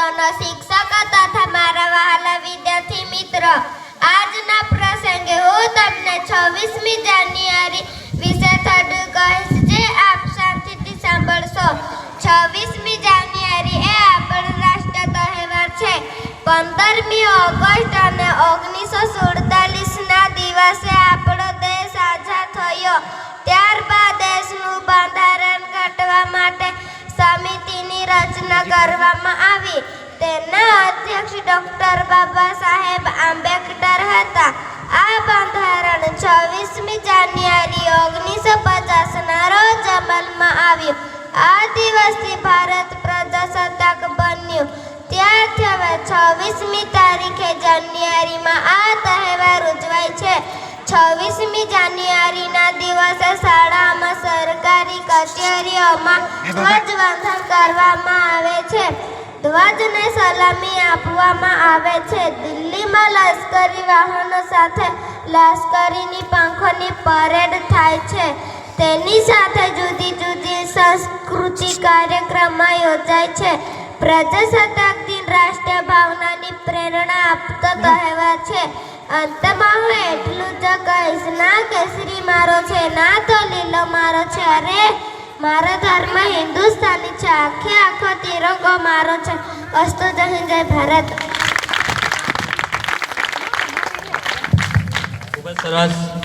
શાળાઓના શિક્ષકો તથા મારા વહાલા વિદ્યાર્થી મિત્રો, આજના પ્રસંગે હું તમને 26મી જાન્યુઆરી વિશે થોડું કહીશ, જે આપ શાંતિથી સાંભળશો. 26મી જાન્યુઆરી એ આપણો રાષ્ટ્રીય તહેવાર છે. 15મી ઓગસ્ટ અને 1947ના દિવસે આપણો દેશ આઝાદ થયો. ત્યારબાદ દેશનું બંધારણ ઘડવા માટે સમિતિની રચના કરવામાં આવી. તેના અધ્યક્ષ ડોક્ટર બાબા સાહેબ આંબેડકર હતા. આ બંધારણ 26મી જાન્યુઆરી 1950ના રોજ અમલમાં આવ્યું. આ દિવસથી ભારત પ્રજાસત્તાક બન્યું. ત્યારથી હવે 26મી તારીખે જાન્યુઆરીમાં આ તહેવાર ઉજવાય છે. 26મી જાન્યુઆરીના દિવસે શાળામાં, સરકારી કચેરીઓમાં ધ્વજવંદન કરવામાં આવે છે. ધ્વજને સલામી આપવામાં આવે છે. દિલ્હીમાં લશ્કરી વાહનો સાથે લશ્કરીની પાંખોની પરેડ થાય છે. તેની સાથે જુદી જુદી સાંસ્કૃતિક કાર્યક્રમો યોજાય છે. પ્રજાસત્તાક દિન રાષ્ટ્રીય ભાવનાની પ્રેરણા આપતો તહેવાર છે. અંતમાં હું એટલું જ કહીશ, ના કેસરી મારો છે, ના તો લીલો મારો છે. અરે મારો ધર્મ હિન્દુસ્તાની છે, આખે આખો તિરંગો મારો છે. અસ્તુ જય હિન્દ, જય ભારત. ખૂબ જ સરસ.